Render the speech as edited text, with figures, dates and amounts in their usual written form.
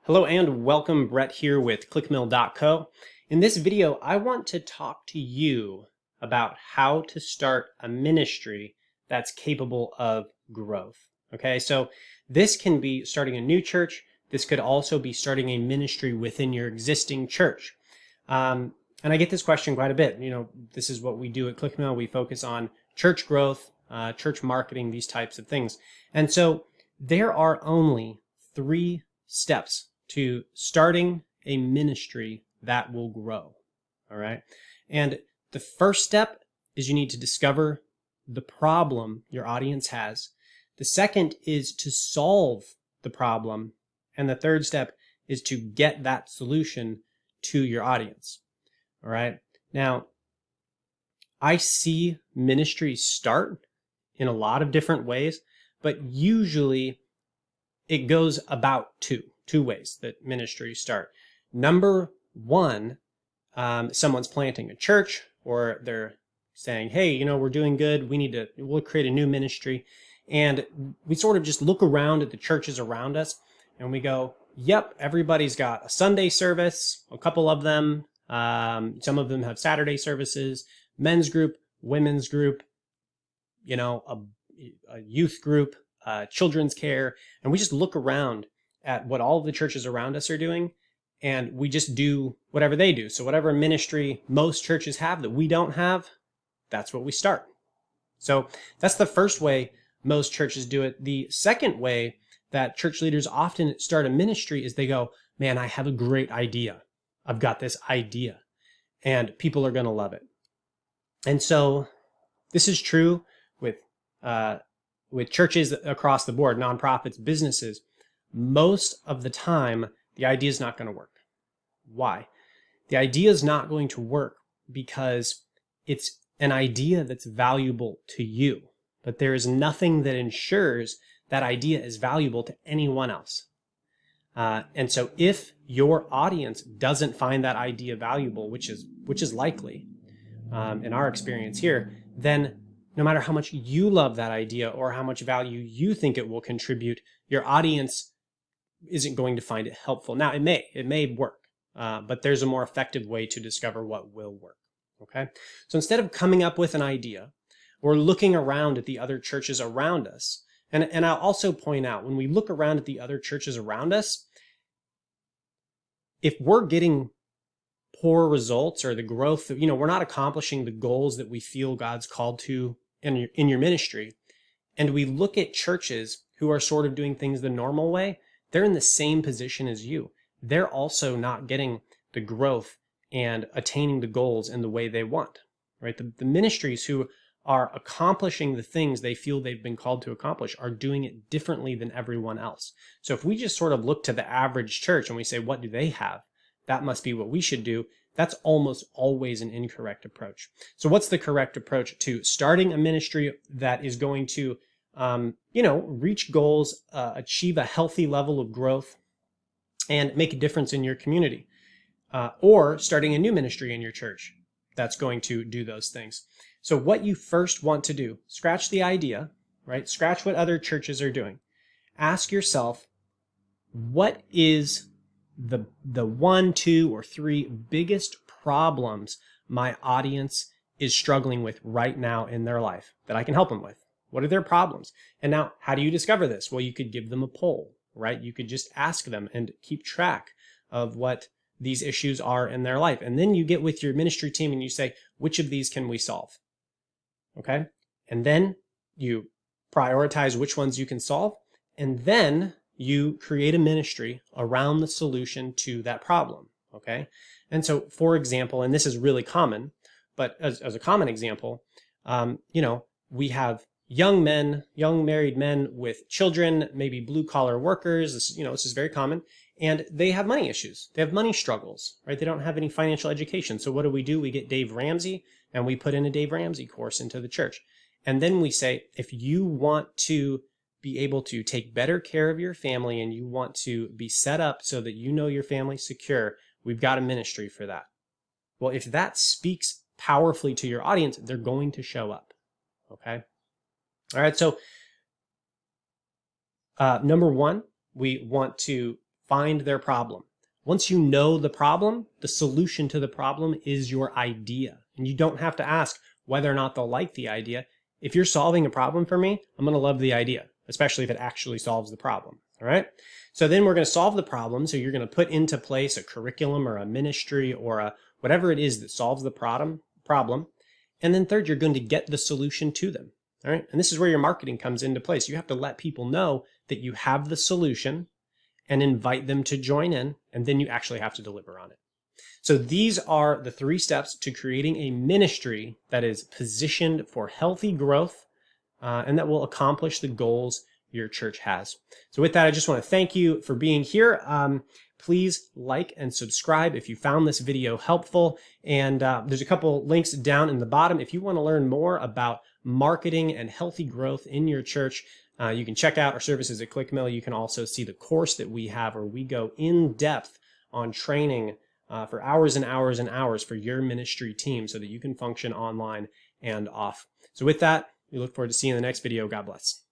Hello and welcome, Brett here with Clickmill.co. In this video, I want to talk to you about how to start a ministry that's capable of growth. Okay, so this can be starting a new church. This could also be starting a ministry within your existing church. And I get this question quite a bit. This is what we do at Clickmill. We focus on church growth, church marketing, these types of things. And so there are only 3 steps to starting a ministry that will grow. All right. And the first step is you need to discover the problem your audience has. The second is to solve the problem. And the third step is to get that solution to your audience. All right. Now, I see ministries start in a lot of different ways, but usually it goes about two ways that ministries start. Number one, someone's planting a church, or they're saying, hey, we're doing good. We'll create a new ministry. And we sort of just look around at the churches around us and we go, yep, everybody's got a Sunday service, a couple of them. Some of them have Saturday services, men's group, women's group, a youth group, children's care. And we just look around at what all of the churches around us are doing, and we just do whatever they do. So whatever ministry most churches have that we don't have, that's what we start. So that's the first way most churches do it. The second way that church leaders often start a ministry is they go, man, I have a great idea. I've got this idea, and people are going to love it. And so this is true with churches across the board, nonprofits, businesses. Most of the time, the idea is not going to work. Why? The idea is not going to work because it's an idea that's valuable to you, but there is nothing that ensures that idea is valuable to anyone else. And so if your audience doesn't find that idea valuable, which is likely in our experience here, then no matter how much you love that idea or how much value you think it will contribute, your audience isn't going to find it helpful. Now, it may work, but there's a more effective way to discover what will work. Okay? So instead of coming up with an idea or looking around at the other churches around us, and I'll also point out, when we look around at the other churches around us, if we're getting poor results or the growth, we're not accomplishing the goals that we feel God's called to in your ministry, and we look at churches who are sort of doing things the normal way, they're in the same position as you. They're also not getting the growth and attaining the goals in the way they want, right? The ministries who are accomplishing the things they feel they've been called to accomplish are doing it differently than everyone else. So if we just sort of look to the average church and we say, what do they have? That must be what we should do. That's almost always an incorrect approach. So what's the correct approach to starting a ministry that is going to reach goals, achieve a healthy level of growth, and make a difference in your community? Or starting a new ministry in your church that's going to do those things. So what you first want to do, scratch the idea, right? Scratch what other churches are doing. Ask yourself, what is the 1, 2, or 3 biggest problems my audience is struggling with right now in their life that I can help them with? What are their problems? And now, how do you discover this? Well, you could give them a poll, right? You could just ask them and keep track of what these issues are in their life. And then you get with your ministry team and you say, which of these can we solve? Okay? And then you prioritize which ones you can solve. And then you create a ministry around the solution to that problem. Okay? And so, for example, and this is really common, but as a common example, we have young married men with children, maybe blue collar workers. This is very common, and they have money issues. They have money struggles, right? They don't have any financial education. So what do? We get Dave Ramsey, and we put in a Dave Ramsey course into the church. And then we say, if you want to be able to take better care of your family and you want to be set up so that your family's secure, we've got a ministry for that. Well, if that speaks powerfully to your audience, they're going to show up. Okay? All right, so number one, we want to find their problem. Once you know the problem, the solution to the problem is your idea. And you don't have to ask whether or not they'll like the idea. If you're solving a problem for me, I'm going to love the idea, especially if it actually solves the problem. All right. So then we're going to solve the problem. So you're going to put into place a curriculum or a ministry or whatever it is that solves the problem. And then third, you're going to get the solution to them. All right. And this is where your marketing comes into place. You have to let people know that you have the solution and invite them to join in, and then you actually have to deliver on it. So these are the 3 steps to creating a ministry that is positioned for healthy growth and that will accomplish the goals your church has. So with that, I just want to thank you for being here. Please like and subscribe if you found this video helpful. And there's a couple links down in the bottom. If you want to learn more about marketing and healthy growth in your church, you can check out our services at Clickmill. You can also see the course that we have where we go in depth on training for hours and hours and hours for your ministry team so that you can function online and off. So with that, we look forward to seeing you in the next video. God bless.